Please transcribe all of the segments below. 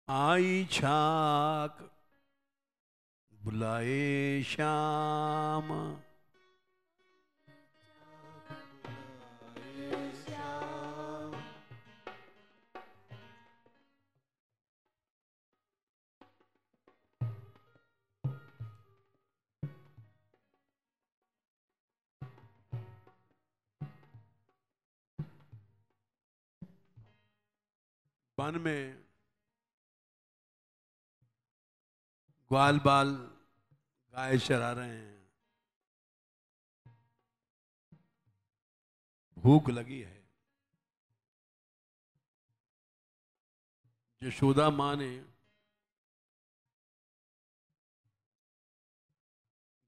आई छाक बुलाए श्याम। वन में ग्वाल बाल गाय चरा रहे हैं, भूख लगी है। यशोदा माँ ने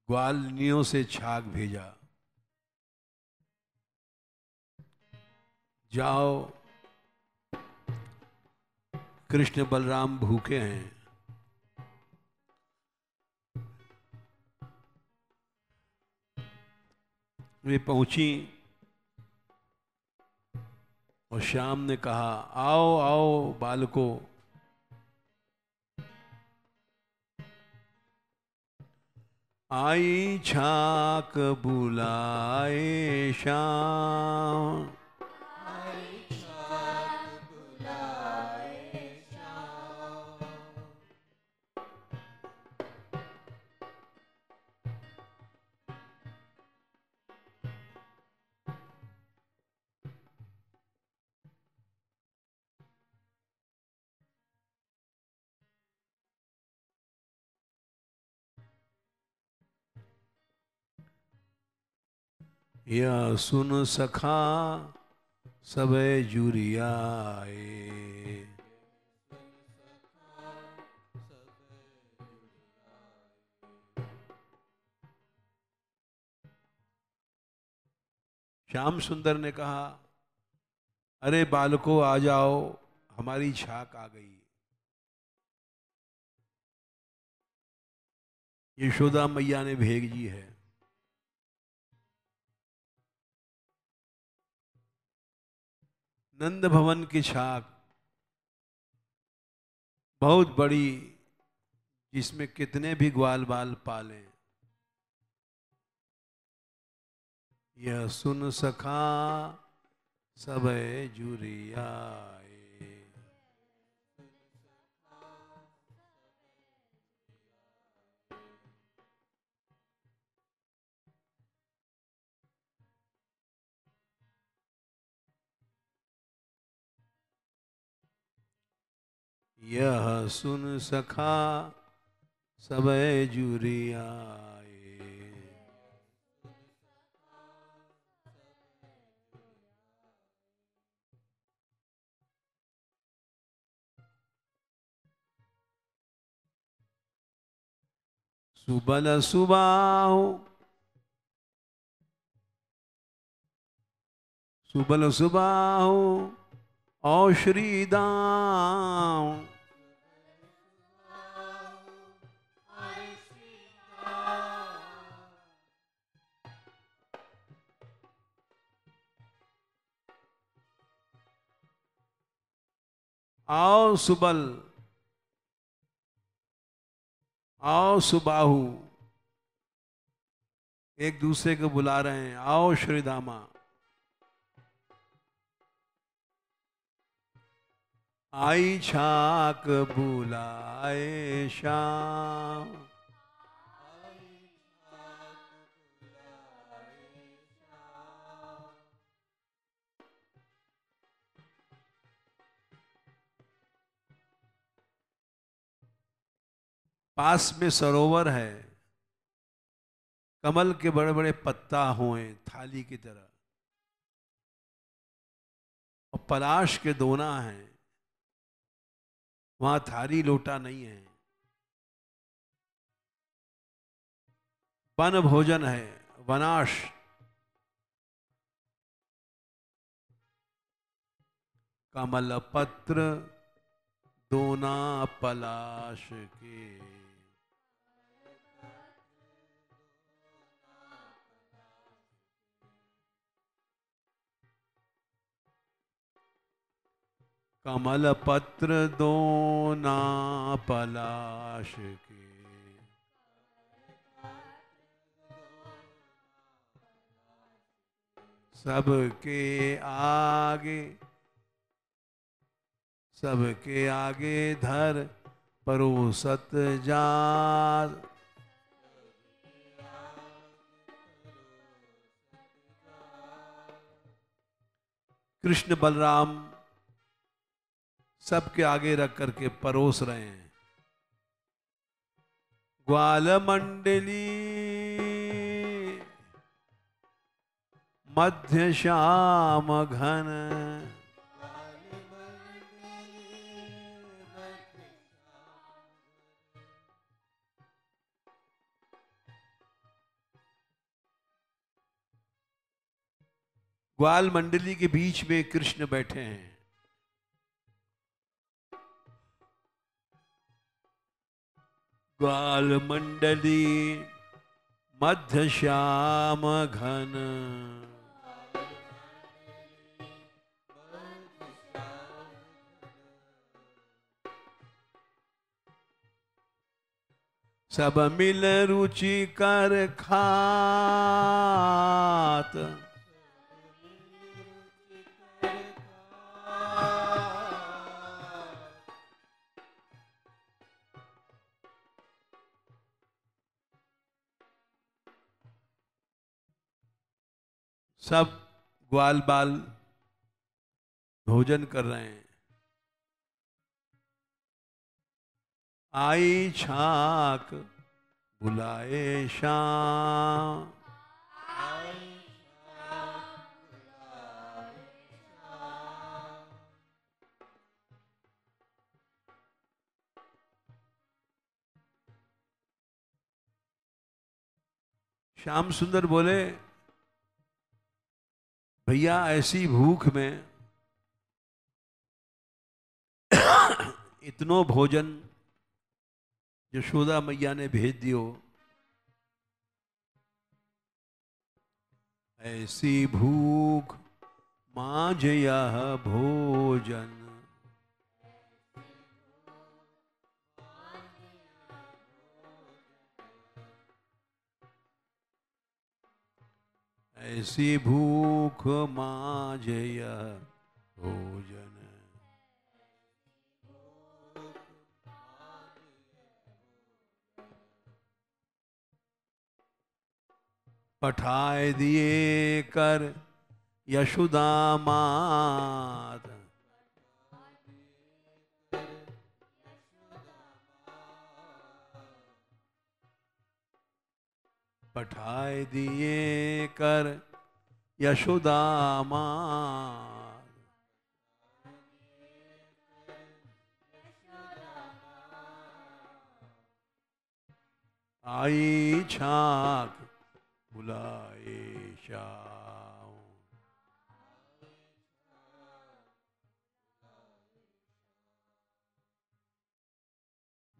ग्वालिनियों से छाक भेजा, जाओ कृष्ण बलराम भूखे हैं, वे पहुंची और श्याम ने कहा आओ आओ बालको, आई छाक बुलाए श्याम। यह सुन सखा सबे जुरियाए, श्याम सुंदर ने कहा अरे बालको आ जाओ, हमारी छाक आ गई। यशोदा मैया ने भेजी है। नंद भवन की छाक बहुत बड़ी, जिसमें कितने भी ग्वाल बाल पालें। यह सुन सखा सबे जुरियाए, यह सुन सखा सबे जुरियाए। सुबल सुबाहु, सुबल सुबाहु और श्री दाम, आओ सुबल आओ सुबाहु, एक दूसरे को बुला रहे हैं, आओ श्रीदामा। आई छाक बुलाए श्याम, पास में सरोवर है, कमल के बड़े बड़े पत्ता हुए थाली की तरह, और पलाश के दोना हैं, वहां थाली लोटा नहीं है। वन भोजन है, वनाश, कमल पत्र दोना पलाश के, कमल पत्र दोना पलाश के, सबके आगे धर परोसत जात। कृष्ण बलराम सबके आगे रख करके परोस रहे हैं। ग्वाल मंडली मध्य श्याम घन, ग्वाल मंडली के बीच में कृष्ण बैठे हैं। ग्वाल मंडली मध्य श्याम घन, सब मिल रुचि कर खात, सब ग्वाल बाल भोजन कर रहे हैं। आई छाक बुलाए श्याम, श्याम सुंदर बोले, भैया ऐसी भूख में इतनो भोजन यशोदा मैया ने भेज दियो, ऐसी भूख मांझ यह भोजन, ऐसी भूख मांझ यह भोजन, पठाए दिए कर यशोदा मात, पठाए दिए कर यशोदा मात, आई छाक बुलाए श्याम।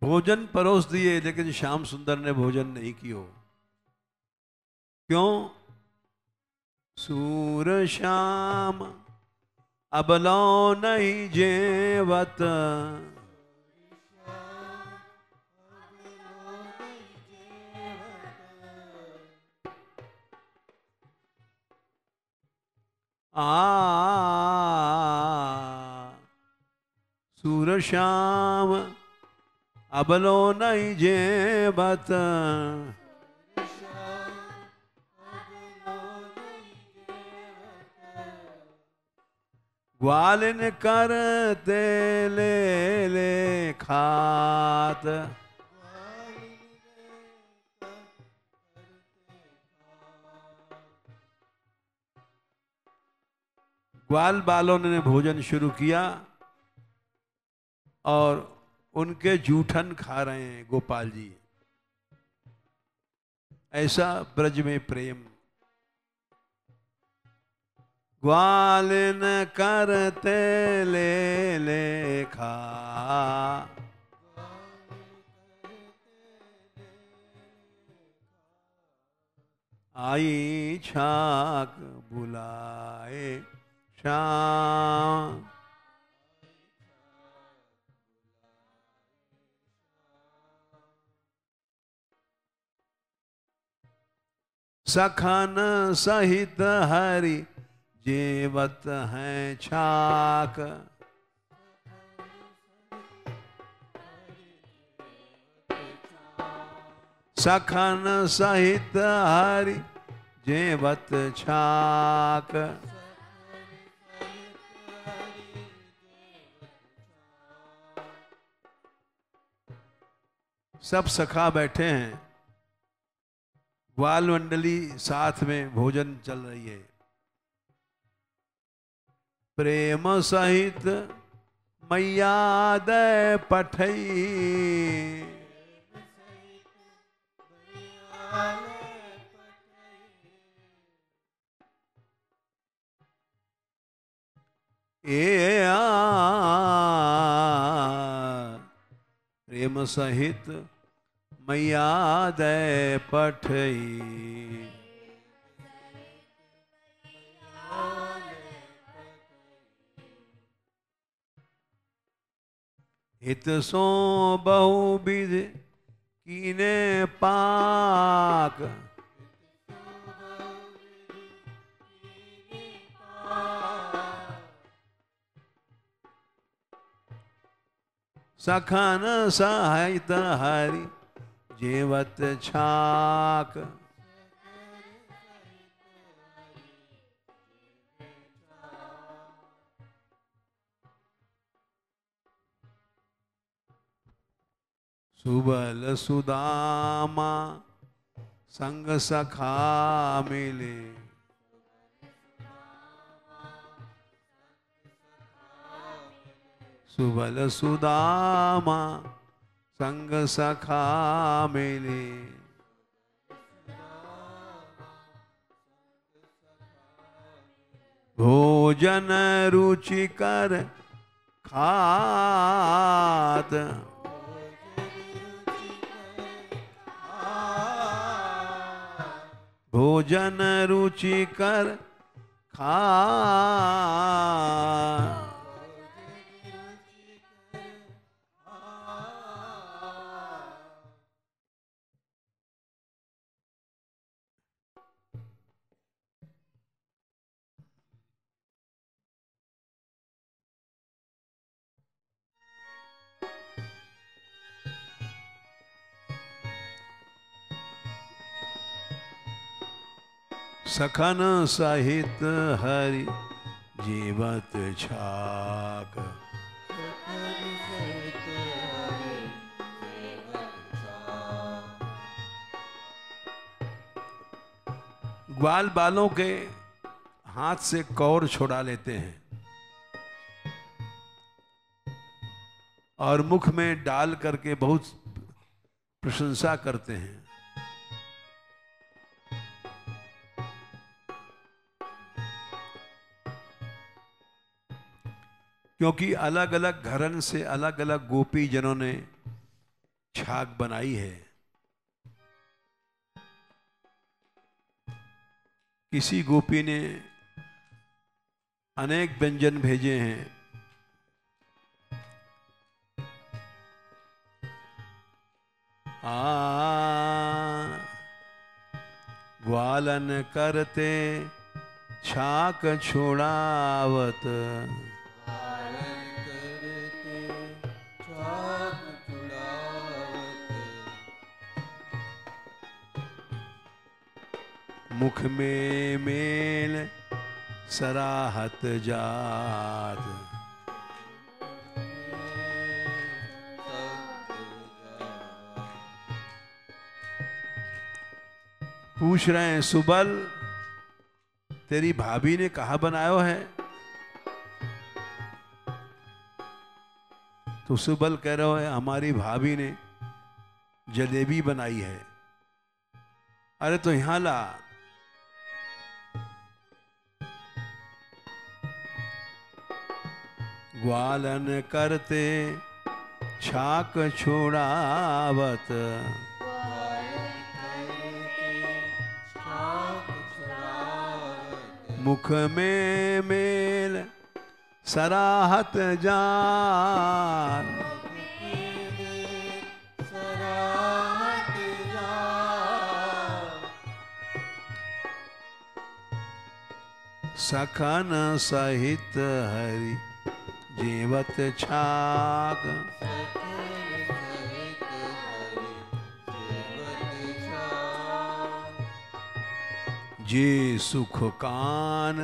भोजन परोस दिए, लेकिन श्याम सुंदर ने भोजन नहीं कियो। क्यों? सूर श्याम अबलो नहीं जेवत, सूर श्याम अबलो नहीं जेवत, ग्वालिन करते ले खात, ग्वाल बालों ने भोजन शुरू किया और उनके जूठन खा रहे हैं गोपाल जी। ऐसा ब्रज में प्रेम। ग्वालिन करते ले खा, आई छाक बुलाए श्याम, सखन सहित हरि जेवत हैं छाक। सखन सहित हरि जेवत छाक। सब सखा बैठे हैं, ग्वाल मंडली साथ में भोजन चल रही है। प्रेम सहित मैया दय पठई। प्रेम सहित मैया दय पठई। हित सो बहुविध कीने पाक। सखन सहित हरि जेवत छाक। सुबल सुदामा संग सखा मिले। सुबल सुदामा संग सखा मिले। भोजन रुचिकर खात। भोजन रुचिकर खात। सखन सहित हरि जीवत छाक। ग्वाल बालों के हाथ से कौर छुड़ा लेते हैं और मुख में डाल करके बहुत प्रशंसा करते हैं। क्योंकि अलग अलग घरन से अलग अलग गोपी जनों ने छाक बनाई है। किसी गोपी ने अनेक व्यंजन भेजे हैं। ग्वालन करते छाक छुड़ावत। मुख में मेल सराहत जात। पूछ रहे हैं सुबल तेरी भाभी ने कहा बनायो है? तो सुबल कह रहा है हमारी भाभी ने जलेबी बनाई है। अरे तो यहां ला। ग्वालन करते छाक छुड़ावत। मुख में मेल सराहत जान। सखन सहित हरि जीवत छाग। जे सुख कान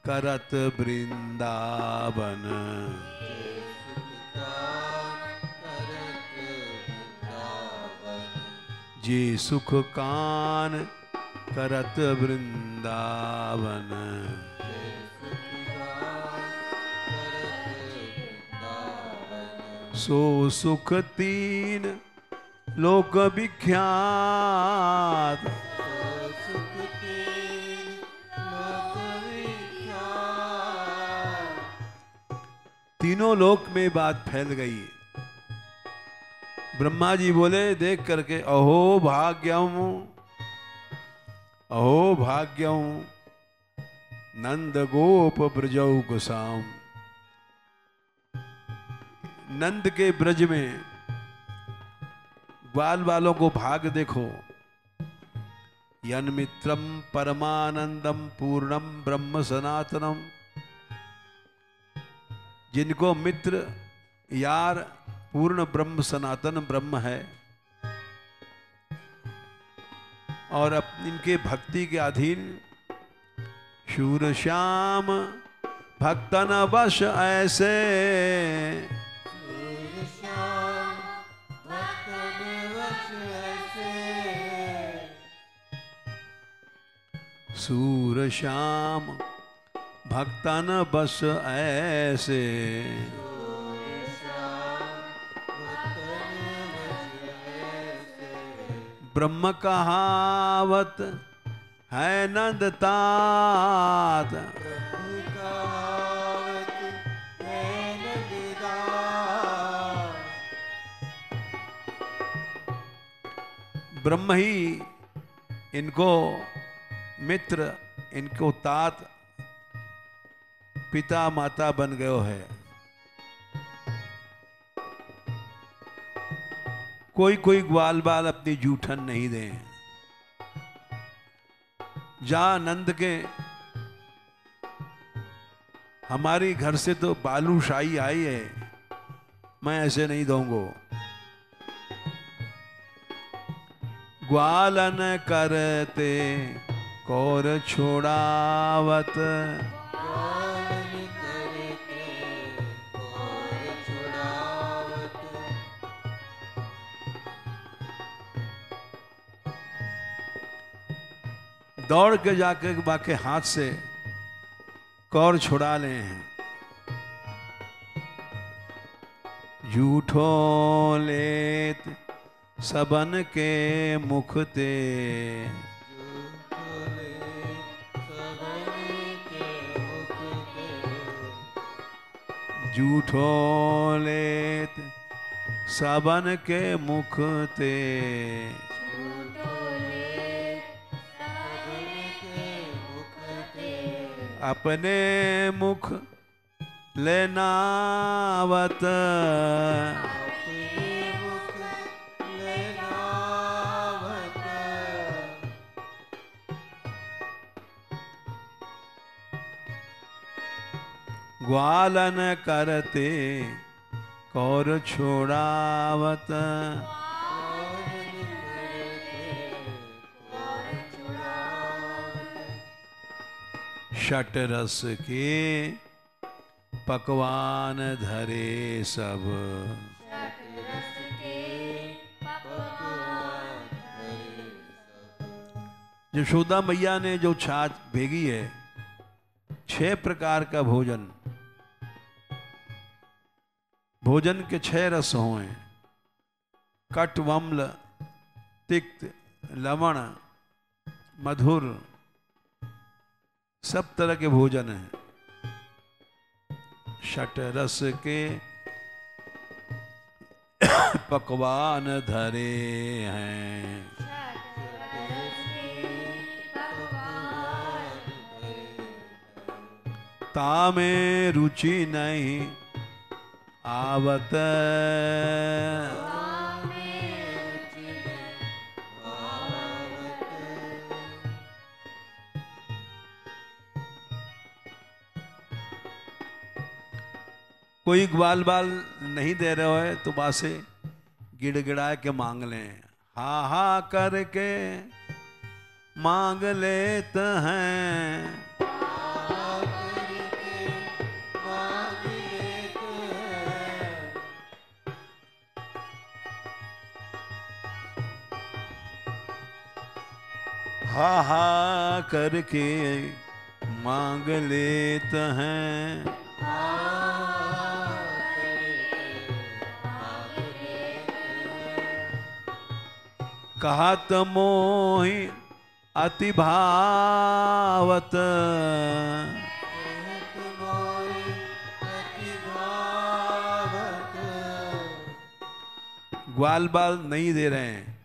करत वृंदावन। जे सुख कान करत वृंदावन। सो सुख तीन लोक विख्यात। तीनों लोक में बात फैल गई। ब्रह्मा जी बोले देख करके, अहो भाग्यम, अहो भाग्यम नंद गोप ब्रजौ गोसाम। नंद के ब्रज में ग्वाल वालों को भाग देखो। यन मित्रम परमानंदम पूर्णम ब्रह्म सनातनम। जिनको मित्र यार पूर्ण ब्रह्म सनातन ब्रह्म है, और इनके भक्ति के अधीन शूर श्याम भक्तन वश ऐसे। सूर श्याम भक्तन बस ऐसे। ब्रह्म कहावत है नंद तात। ब्रह्म ही इनको मित्र, इनको तात, पिता माता बन गयो है। कोई कोई ग्वाल बाल अपनी जूठन नहीं दे। जा नंद के हमारी घर से तो बालूशाही आई है, मैं ऐसे नहीं दूंगा। ग्वालन करते कौर छोड़ावत। दौड़ के जाके बाके हाथ से कौर छुड़ा ले हैं। झूठो लेत सबन के मुख ते। झूठो लेत सबन के मुख ते। अपने मुख लेनावत। ग्वालन करते कौर छोड़ावत। षट रस के पकवान धरे सब। यशोदा मैया ने जो छाछ भेगी है, 6 प्रकार का भोजन, भोजन के 6 रस हुए। कट, वम्ल, तिक्त, लवण, मधुर, सब तरह के भोजन हैं। षट रस के पकवान धरे हैं। तामें रुचि नहीं आवत। कोई ग्वाल बाल नहीं दे रहे हो तो बासे गिड़गिड़ा के मांग लें, हा हा करके मांग लेते हैं। हा हा करके मांग लेते हैं। कहत मोहि अति भावत, ग्वाल बाल नहीं दे रहे हैं।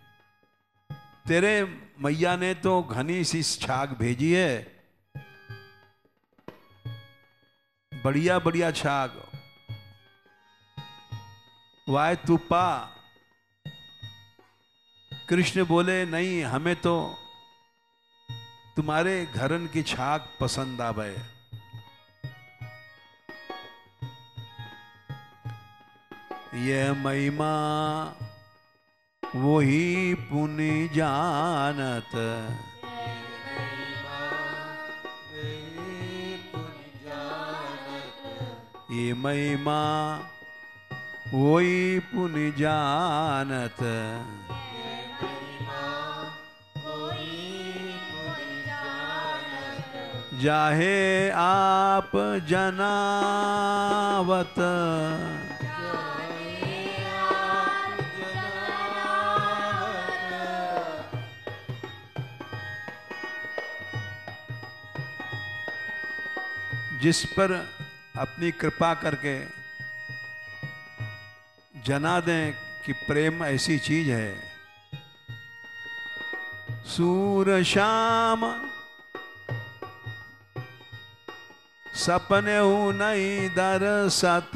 तेरे मैया ने तो घनी सी छाग भेजी है, बढ़िया बढ़िया छाग, वाय तू पा। कृष्ण बोले नहीं, हमें तो तुम्हारे घरन की छाग पसंद आवे। ये महिमा वही पुनि जानत, ये महिमा वही पुनि जानत। जाहे आप जनावत, जिस पर अपनी कृपा करके जना दें कि प्रेम ऐसी चीज है। सूर श्याम सपने हूं नहीं दरसत,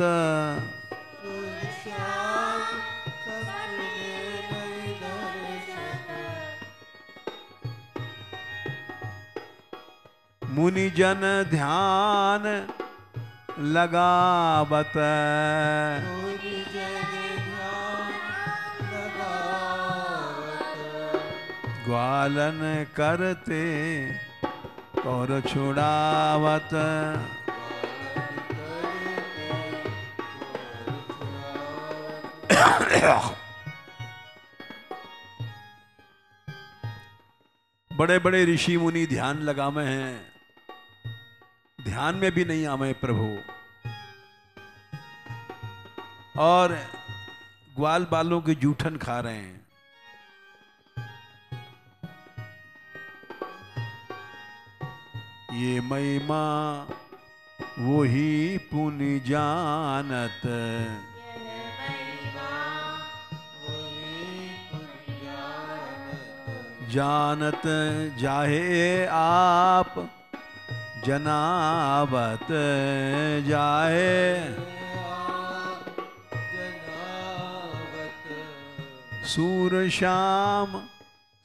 मुनि जन ध्यान लगावत, ग्वालन करते और छुड़ावत। बड़े बड़े ऋषि मुनि ध्यान लगावे हैं, ध्यान में भी नहीं आवे प्रभु, और ग्वाल बालों की जूठन खा रहे हैं। ये महिमा वही पुनि जानत, जानत जाहे आप जनावत, जाहे सूर श्याम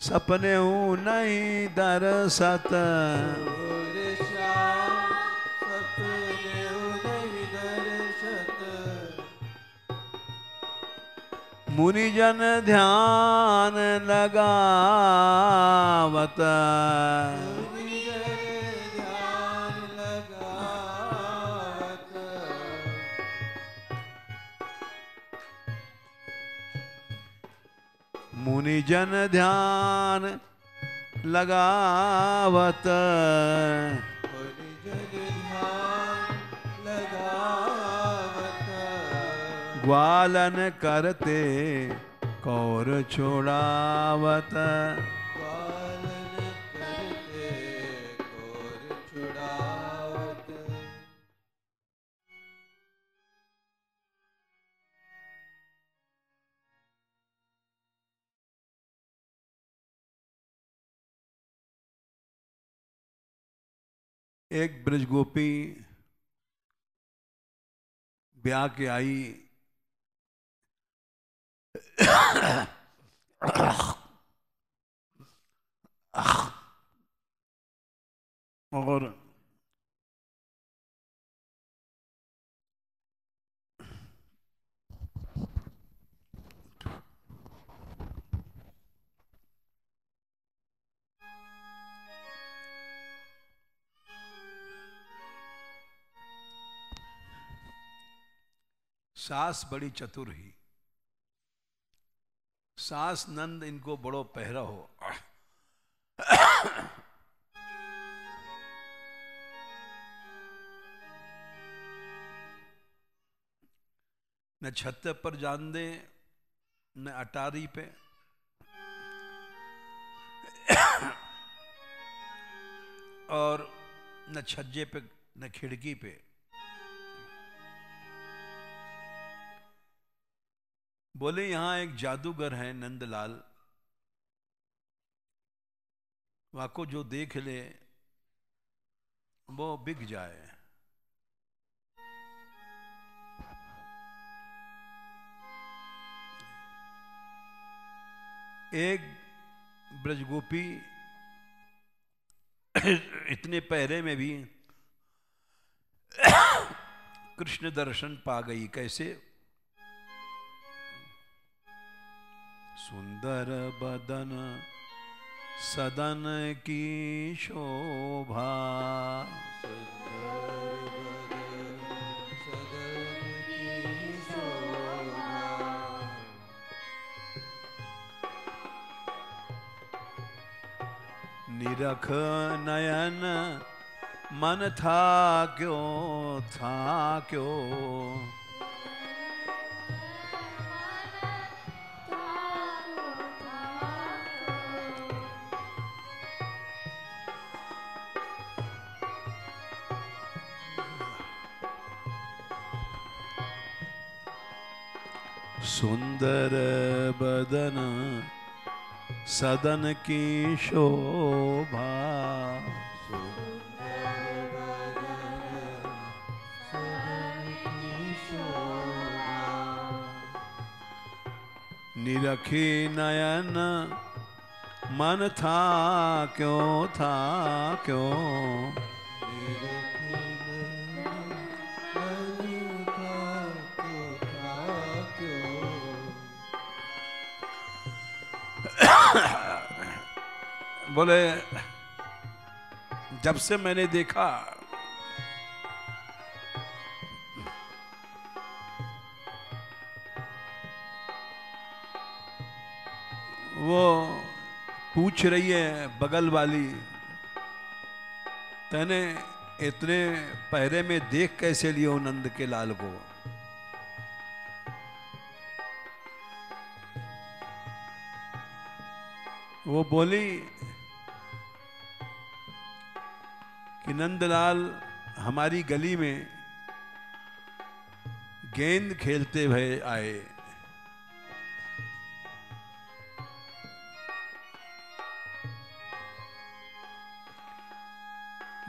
सपने हूं नहीं दरसत, मुनि जन ध्यान लगावत, मुनि जन ध्यान लगावत, ग्वालन करते कौर छोड़ावत, एक ब्रज गोपी ब्याह के आई, और सास बड़ी चतुर ही, सास नंद इनको बड़ो पहरा हो। न छत पर जान दे, न अटारी पे, और न छज्जे पे, न खिड़की पे। बोले यहां एक जादूगर है नंदलाल, वाको जो देख ले वो बिक जाए। एक ब्रजगोपी इतने पहरे में भी कृष्ण दर्शन पा गई। कैसे? सुंदर बदन सदन की शोभा, निरख नयन मन था क्यों, था क्यों। सुंदर बदन सदन की शोभा, निरखी नयन मन था क्यों, था क्यों। बोले जब से मैंने देखा वो पूछ रही है बगल वाली, तने इतने पहरे में देख कैसे लियो नंद के लाल को। वो बोली कि नंदलाल हमारी गली में गेंद खेलते हुए आए,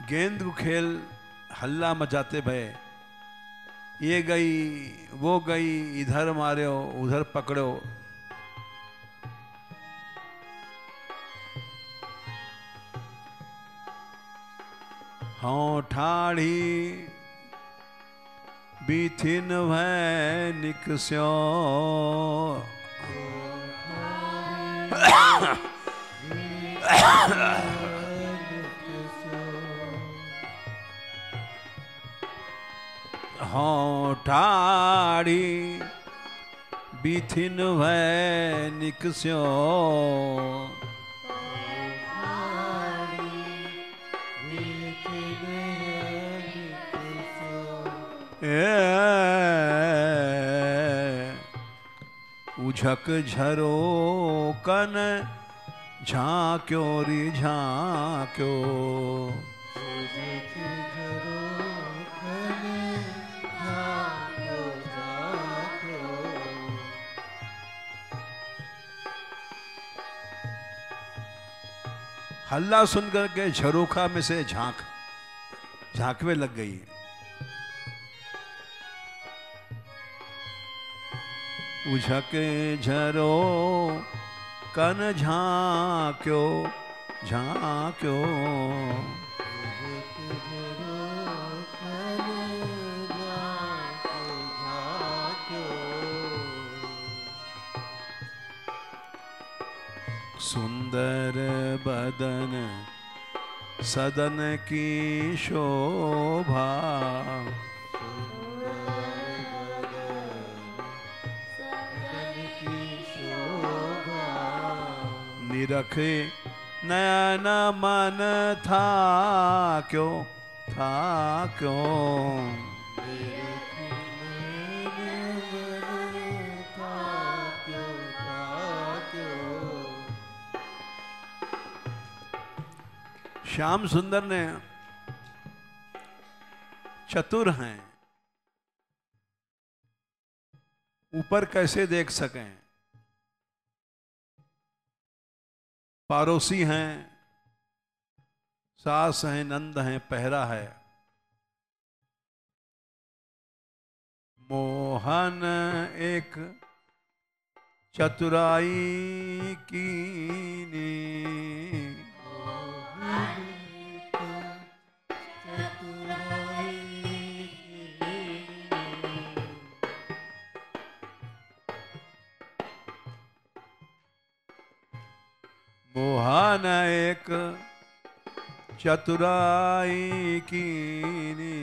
गेंद को खेल हल्ला मचाते भय, ये गई वो गई, इधर मारो उधर पकड़ो। हाँ ठाड़ी बीथिन भय निकस्यो, हाँ ठाड़ी बीथिन भय निकस्यो, उझक झरो कन झांक्यो री झांक्यो, हल्ला सुनकर के झरोखा में से झांकवे लग गई। उझके झरो कन झांक्यो झांक्यो, सुंदर बदन सदन की शोभा, निरखे नयन मन था क्यों, था क्यों, श्याम सुंदर ने चतुर हैं, ऊपर कैसे देख सकें, पारोसी हैं, सास हैं, नंद हैं, पहरा है, मोहन एक चतुराई कीनी, मोहन एक चतुराई कीनी,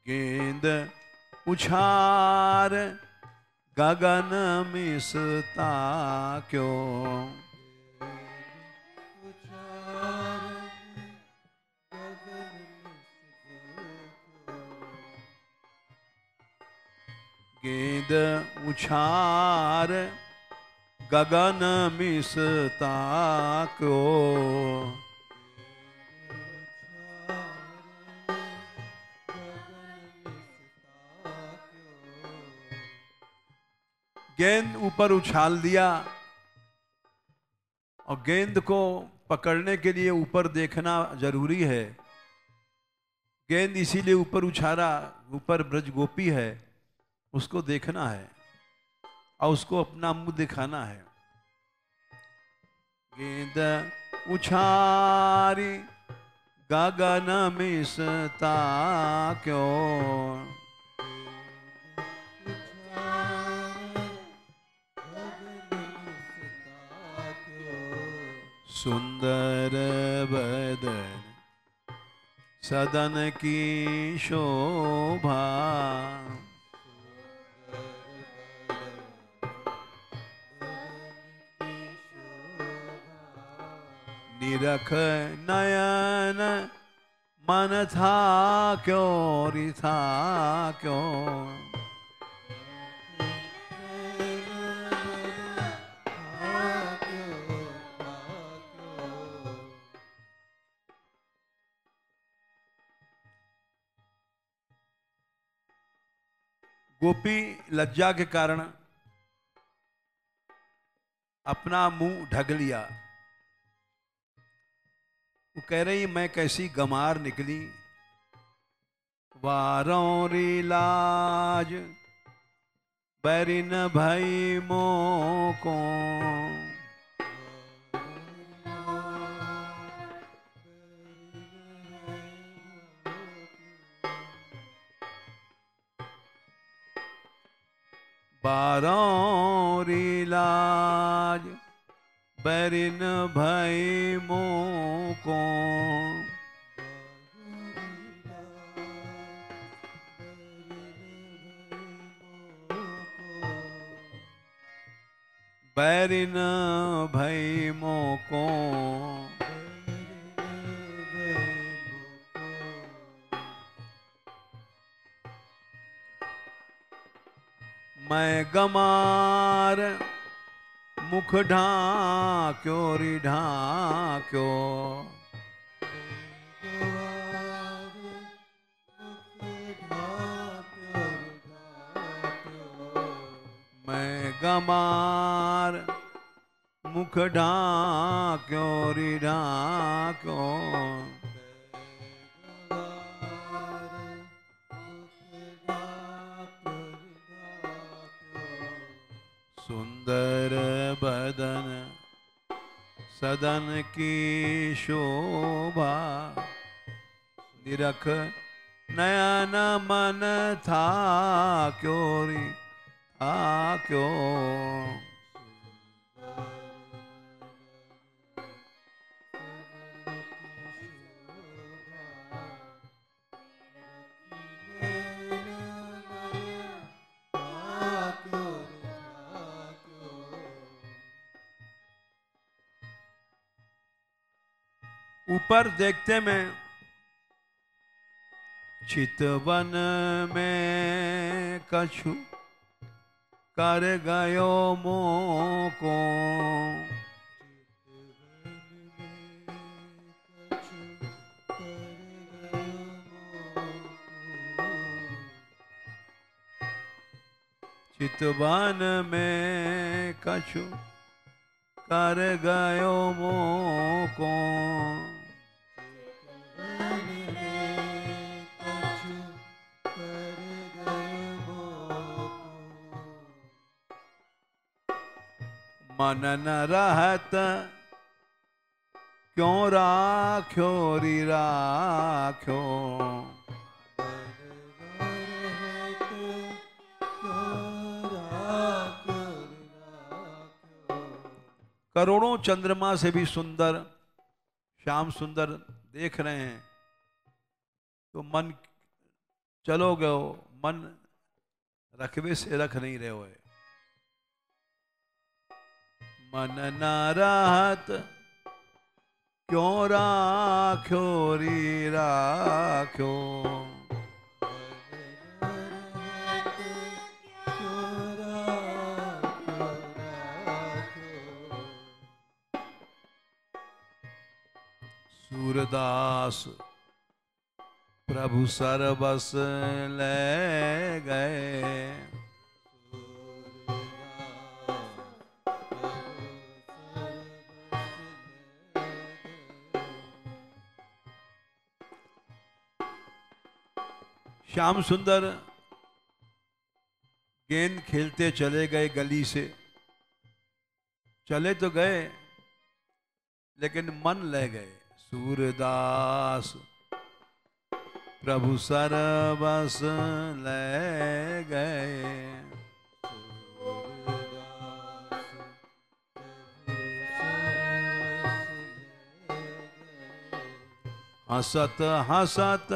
गेंद उछार गगन मिसता क्यों, गेंद उछार गगन मिसता क्यों, गेंद ऊपर उछाल दिया और गेंद को पकड़ने के लिए ऊपर देखना जरूरी है। गेंद इसीलिए ऊपर उछाला, ऊपर ब्रज गोपी है, उसको देखना है और उसको अपना मुंह दिखाना है। गेंद उछारी गगन मिसता क्यों, सुंदर बदन सदन की शोभा, निरख नयन मन था क्यों, रि था क्यों, गोपी लज्जा के कारण अपना मुंह ढक लिया। वो कह रही मैं कैसी गमार निकली, वारों री लाज बैरिन भई मोको, बारों री लाज बैरिन भई मोको, बैरिन भई मोको, मैं गमार मुख ढांक्यो रि ढांक्यो, मैं गमार मुख ढांक्यो रि ढांक्यो, सुंदर बदन सदन की शोभा, निरख नयन मन था क्यों री था क्यों। ऊपर देखते में चितवन में कछु कर गयो मोको। चितवन में कछु कर गयो मोको। मन न रहत क्यों राख्यो री राख्यो। करोड़ों चंद्रमा से भी सुंदर श्याम सुंदर देख रहे हैं तो मन चलो गयो, मन रखवे से रख नहीं रहे हो। मन न रहत क्यों राख्यो री राख्यो। सूरदास प्रभु सरबस ले गए। श्याम सुंदर गेंद खेलते चले गए गली से। चले तो गए लेकिन मन ले गए। सूरदास प्रभु सरबस ले गए। हंसत हंसत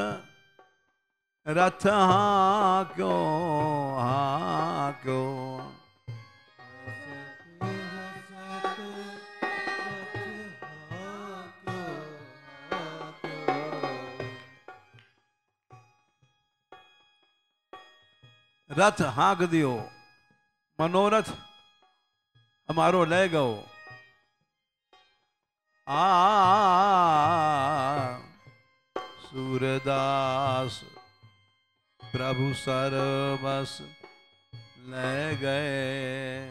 रथ हाँ क्यों। रथ हाँक दियो, मनोरथ हमारो ले गो। सूरदास प्रभु सरबस ले गए।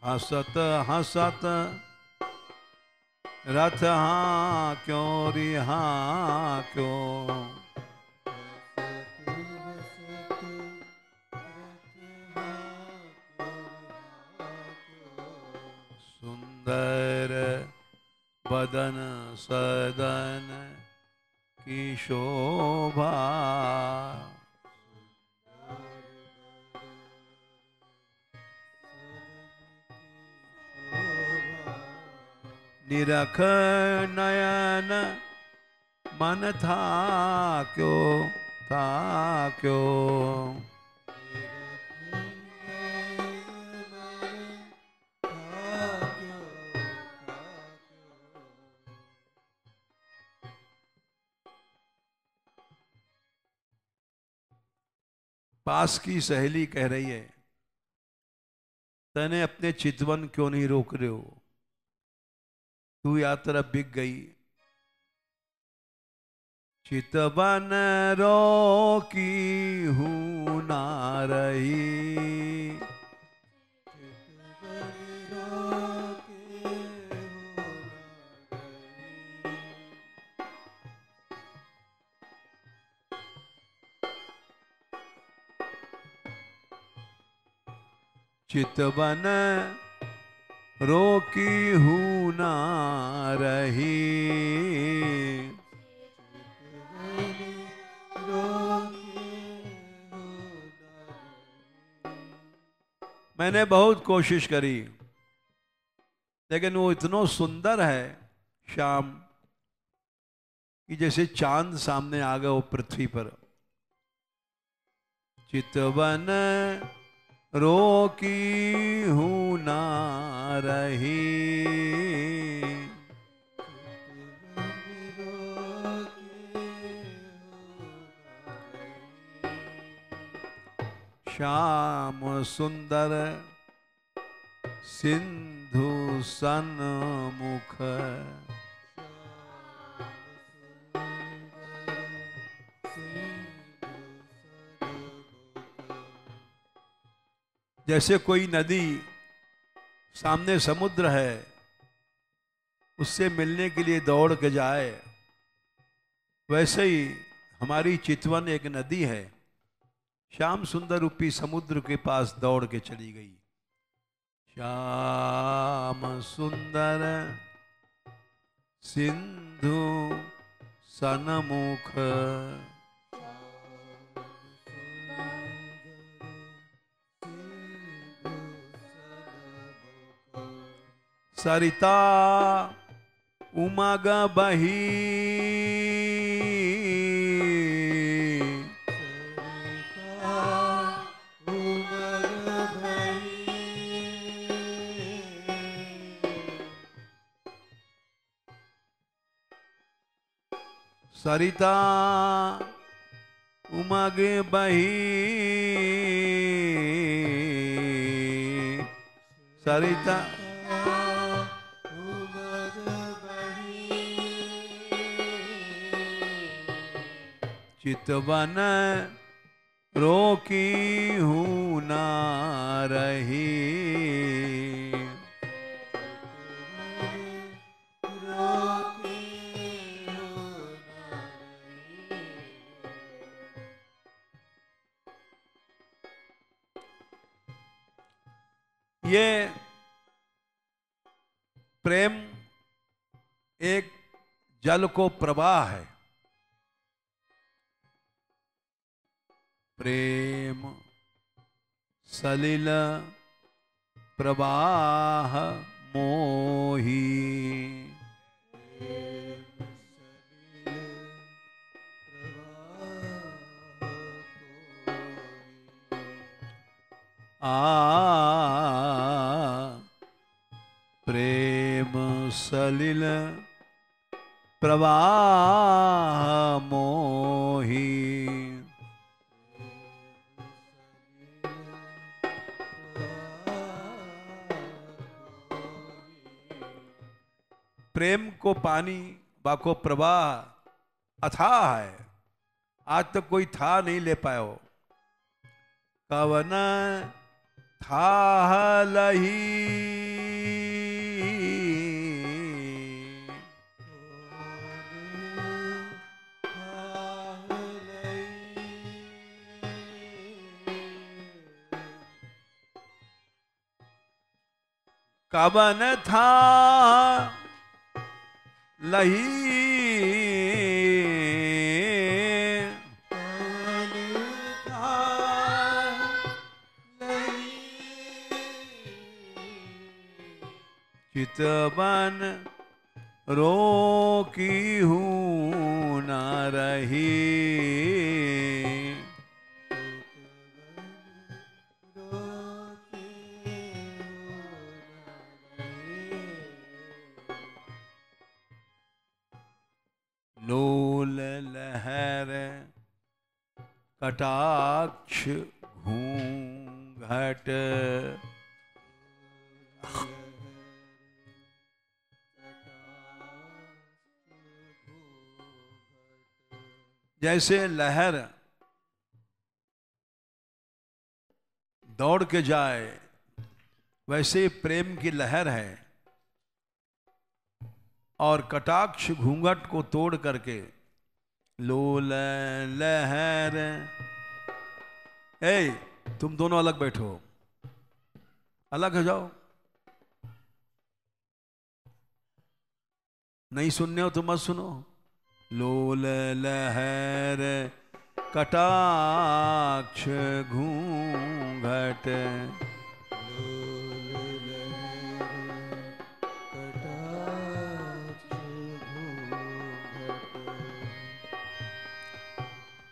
हंसत हंसत रथ हाँ क्यों री हाँ क्यों। सुंदर बदन सदन की शोभा। निरख नयन मन था क्यों। पास की सहेली कह रही है, तने अपने चितवन क्यों नहीं रोक रहे हो, तू यात्रा बिक गई। चितवन रोकी हूं ना रही। चितवन रोकी हूँ ना रही। मैंने बहुत कोशिश करी, लेकिन वो इतना सुंदर है श्याम कि जैसे चांद सामने आ गया वो पृथ्वी पर। चितवन रोकी हूँ ना रही। श्याम सुंदर सिंधु सन्मुख। जैसे कोई नदी सामने समुद्र है, उससे मिलने के लिए दौड़ के जाए, वैसे ही हमारी चितवन एक नदी है, श्याम सुंदर रूपी समुद्र के पास दौड़ के चली गई। श्याम सुंदर सिंधु सन्मुख। सरिता उमग बही। सरिता उमग बही। सरिता चितवन रोकी हूँ ना रही। ये प्रेम एक जल को प्रवाह है। प्रेम सलिल प्रवाह मोही। प्रेम सलिल प्रवाह मोही। प्रेम को पानी बाको प्रवाह अथाह है, आज तक कोई था नहीं ले पाया हो। कवन था लही। कवन था लही। चितवन रोकी हूँ ना रही। लोल लहर कटाक्ष घूंघट। जैसे लहर दौड़ के जाए, वैसे प्रेम की लहर है, और कटाक्ष घूंघट को तोड़ करके लोल लहर। तुम दोनों अलग बैठो। अलग हो जाओ। नहीं सुनने हो तो मत सुनो। लोल लहर कटाक्ष घूंघट,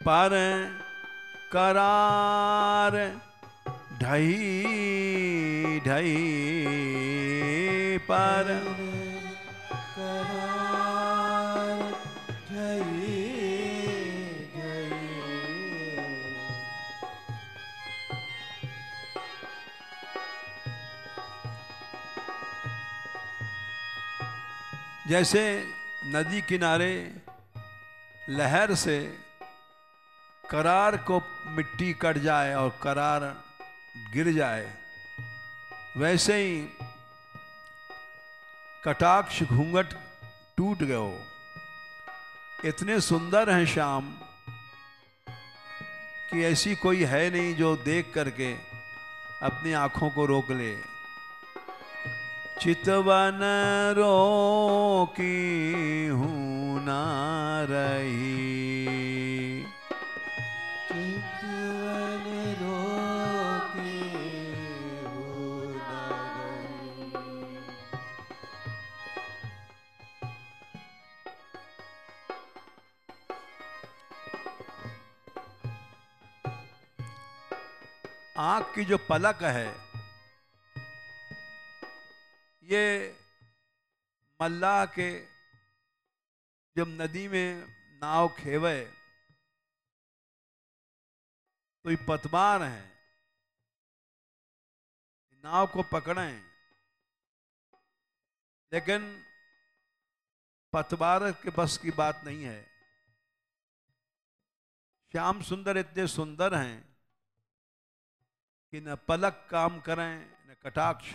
पर करार ढई ढई, पर करार ढई ढई। जैसे नदी किनारे लहर से करार को मिट्टी कट जाए और करार गिर जाए, वैसे ही कटाक्ष घूंघट टूट गयो। इतने सुंदर हैं श्याम कि ऐसी कोई है नहीं जो देख करके अपनी आंखों को रोक ले। चितवन रोकी हूं ना रही, चितवन रोकी हूं ना रही। आंख की जो पलक है, ये मल्लाह के जब नदी में नाव खेवे तो ये पतवार हैं, नाव को पकड़ें, लेकिन पतवार के बस की बात नहीं है। श्याम सुंदर इतने सुंदर हैं कि न पलक काम करें न कटाक्ष।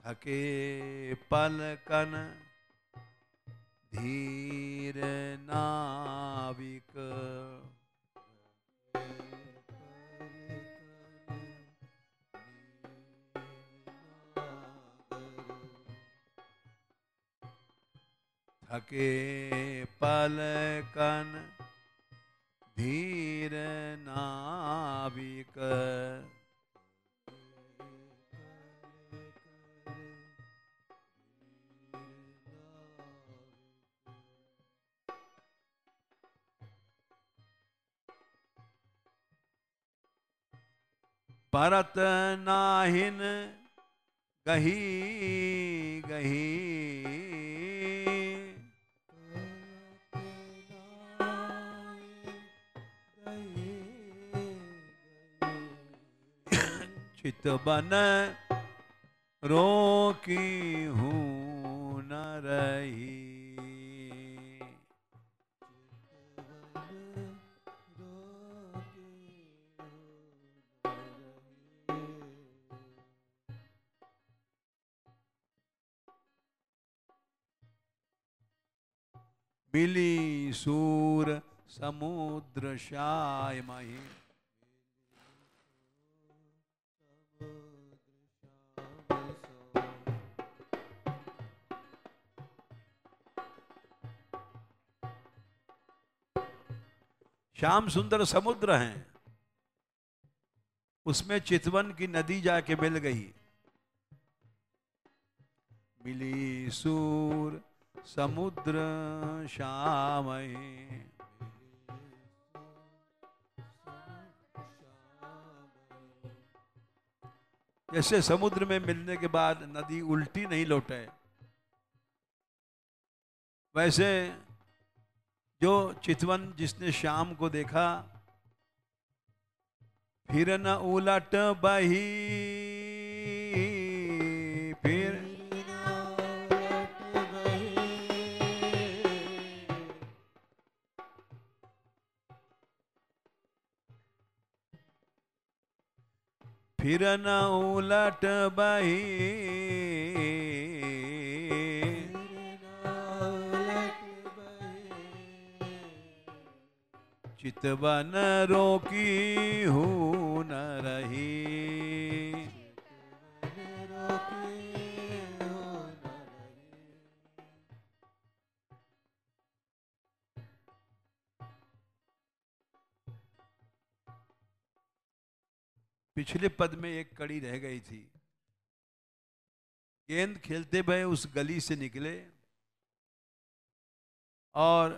थके पलकन धीर नाविक, थके पलकन धीर नाविक, परत नाहिन गही गही, चितवन रोकी हूं न रही। मिली सूर समुद्र शाय मही, श्याम सुंदर समुद्र हैं, उसमें चितवन की नदी जाके मिल गई। मिली सूर समुद्र श्याम, जैसे समुद्र में मिलने के बाद नदी उल्टी नहीं लौटे, वैसे जो चितवन जिसने श्याम को देखा फिर न उलट बही, फिर फिर न उलट बही, चितवन रोकी हूं न रही। पिछले पद में एक कड़ी रह गई थी। गेंद खेलते हुए उस गली से निकले और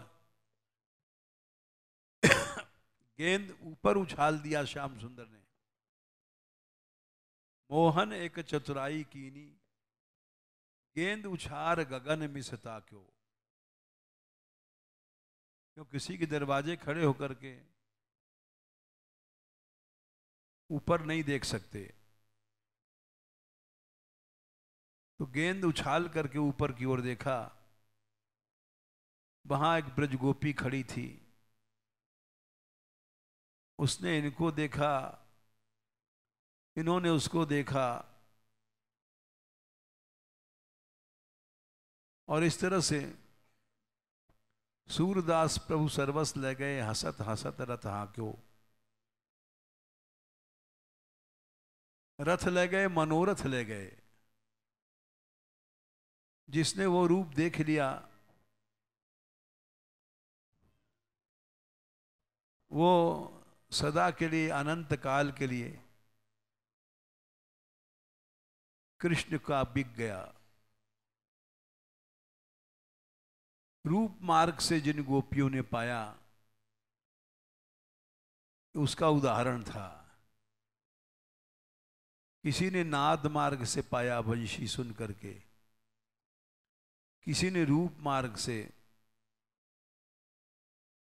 गेंद ऊपर उछाल दिया श्याम सुंदर ने। मोहन एक चतुराई कीनी, गेंद उछार गगन मिसता क्यों। क्यों किसी के दरवाजे खड़े होकर के ऊपर नहीं देख सकते, तो गेंद उछाल करके ऊपर की ओर देखा। वहां एक ब्रजगोपी खड़ी थी। उसने इनको देखा, इन्होंने उसको देखा, और इस तरह से सूरदास प्रभु सर्वस ले गए, हसत हसत रथ हाक्यो। रथ ले गए, मनोरथ ले गए। जिसने वो रूप देख लिया वो सदा के लिए, अनंत काल के लिए कृष्ण का बिक गया। रूप मार्ग से जिन गोपियों ने पाया, उसका उदाहरण था। किसी ने नाद मार्ग से पाया वंशी सुन करके, किसी ने रूप मार्ग से,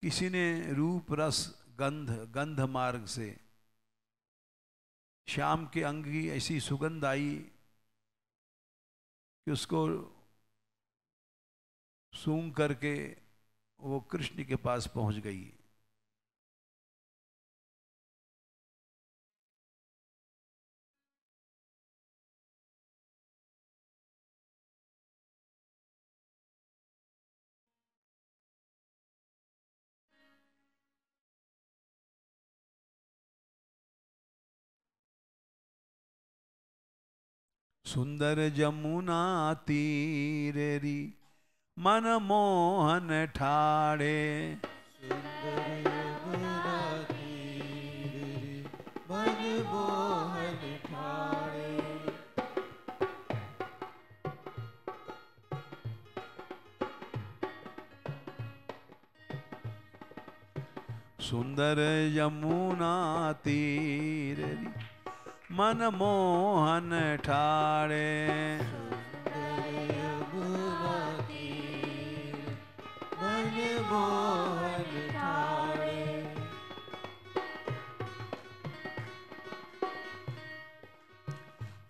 किसी ने रूप रस गंध मार्ग से। श्याम के अंग की ऐसी सुगंध आई कि उसको सूंघ करके वो कृष्ण के पास पहुंच गई। सुंदर जमुना तीरेरी मन मोहन ठाड़े। सुंदर यमुना तीरेरी मन मोहन ठाड़े। सुंदर यमुना तीरेरी मन मोहन ठाड़े। सुंदर यमुना तीर मन मोहन ठाड़े।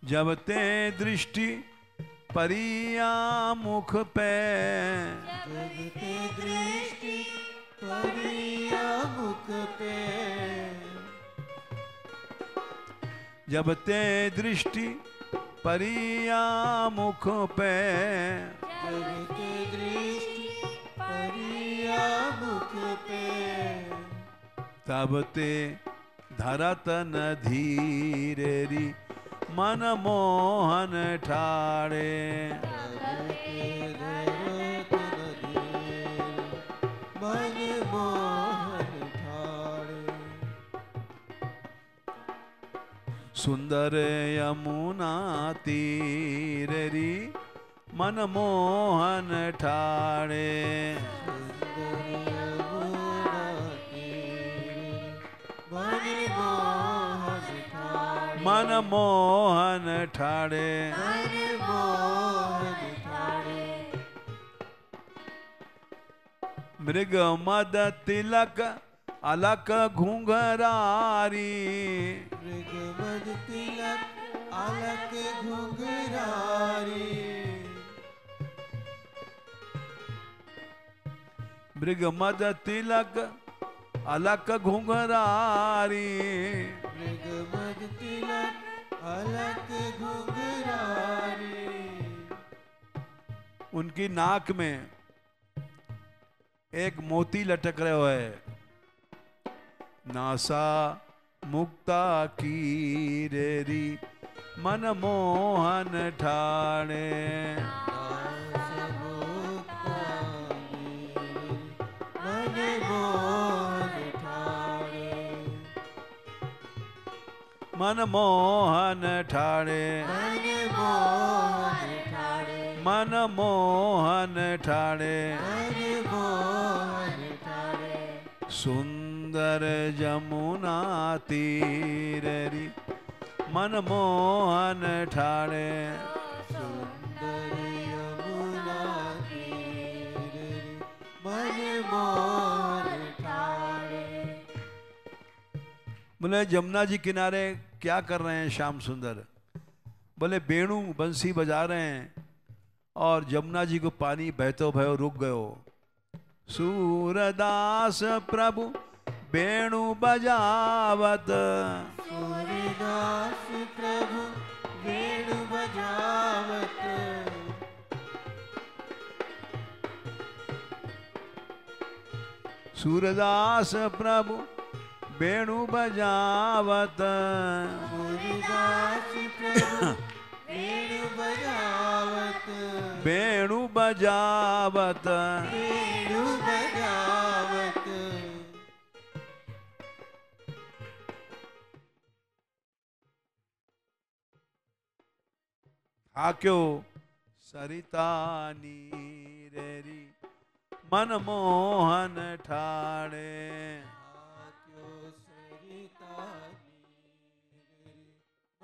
जब ते दृष्टि परिया मुख पे, जब ते दृष्टि परिया मुख पे। जब ते दृष्टि परिया मुख पे, जब ते दृष्टि परिया मुख पे। तब ते धरत न धीरेरी मन मोहन ठाड़े। तब ते धरत न धीर मन मोहन ठाड़े। सुंदर यमुना तीरेरी मन मोहन ठाड़े। सुंदर यमुना तीर मन मोहन ठाड़े। मन मोहन ठाड़े। मन मोहन ठाड़े। मृग मद तिलक अलक घुंघरारी। मृगमद तिलक अलक घुंघरारी। मृग मद तिलक अलक घुंघरारी। मृगमद तिलक अलक घुंघरारी। उनकी नाक में एक मोती लटक रहे हुए। नासा मुक्ता की रेरी मन मोहन ठाणे। मन मोहन ठाणे। मन मोहन ठाणे मन मोहन ठाणे मन मोहन ठाणे मन मोहन ठाणे सुंदर जमुना तीर री मन मोहन ठाणे सुंदर यमुना तीर मन मोहन ठाणे बोले जमुना जी किनारे क्या कर रहे हैं श्याम सुंदर? बोले बेणु बंसी बजा रहे हैं और जमुना जी को पानी बहतो भयो रुक गयो। सूरदास प्रभु बेणु बजावत सूरदास प्रभु वेणु बजावत सूरदास प्रभु बेणु बजावत सूरदास प्रभु वेणु बजावत बेणु बजावत वेणु बजावत हाक्यो सरिता नीरेरी मन मोहन ठाणे आक्यो सरिता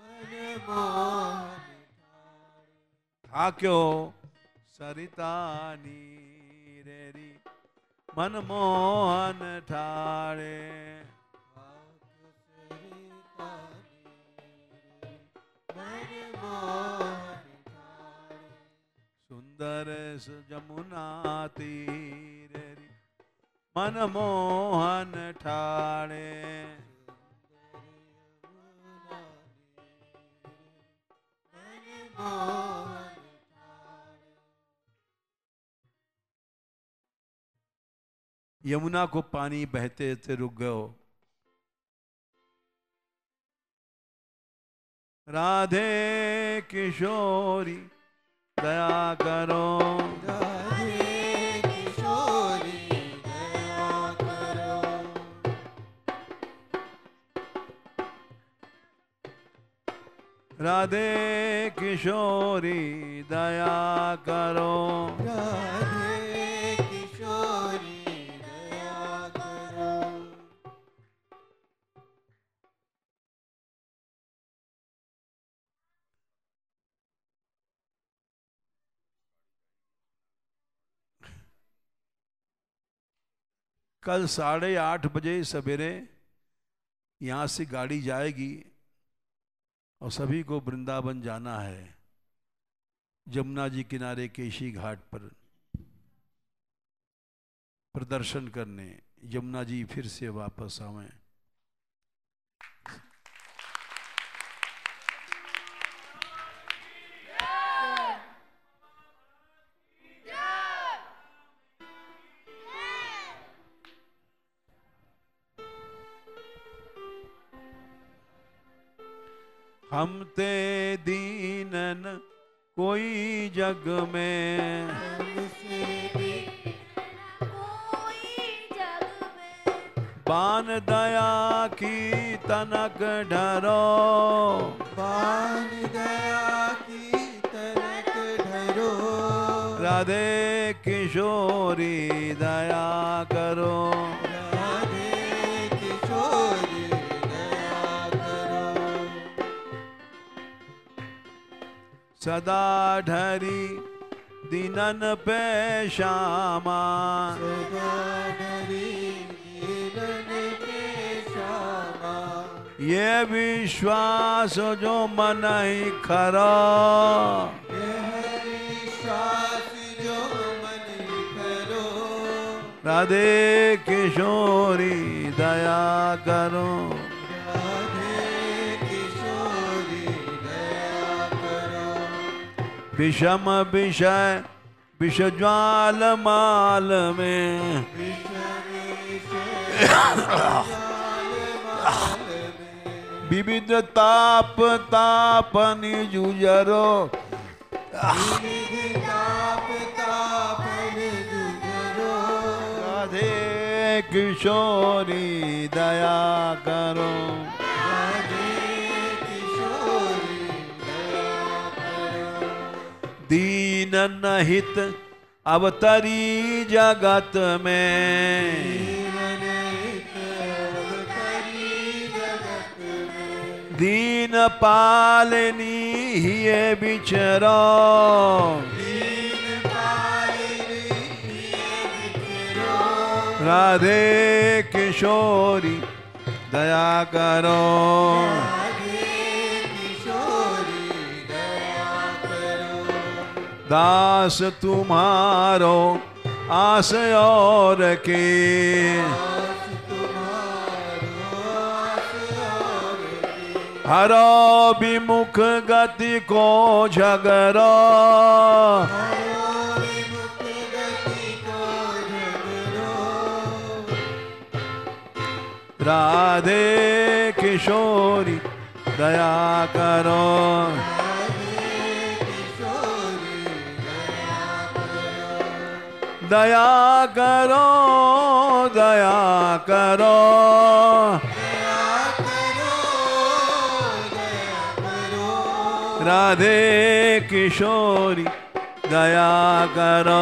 नीर मन मोहन ठाणे हाक्यो सरिता नीरेरी मन मोहन ठाणे आक्यो सरिता नीर मन मोहन ठाणे सुंदर जमुना तीरेरी मन मोहन ठाणे यमुना को पानी बहते थे रुक गयो। राधे किशोरी दया करो राधे किशोरी दया करो राधे किशोरी दया करो राधे किशोरी दया करो कल 8:30 बजे सवेरे यहाँ से गाड़ी जाएगी और सभी को वृंदावन जाना है। जमुना जी किनारे केशी घाट पर प्रदर्शन करने। यमुना जी फिर से वापस आवें। हम ते दीनन कोई जग में हमसे भी बान दया की तनक ढरो बान दया की तनक ढरो राधे किशोरी दया करो राधे किशोरी दया करो सदा ढरी दिनन पे श्यामा सदा डरी दीनन के श्यामा ये विश्वास जो मन ही खरा यह विश्वास जो मन करो राधे किशोरी दया करो राधे किशोरी दया करो विषम विषय विष ज्वाल माल में विषम विषय जाल माल में विविध ताप तापनि जुजरो विविध ताप तापन दुजरो राधे किशोरी दया करो राधे जन हित अवतरी जगत में, दीन पालनी ये बिचरो, राधे किशोरी दया करो, दास तुम्हारो आस और की, हरो विमुख गति को झगरो, राधे किशोरी दया करो, दया करो, दया करो, राधे किशोरी दया करो।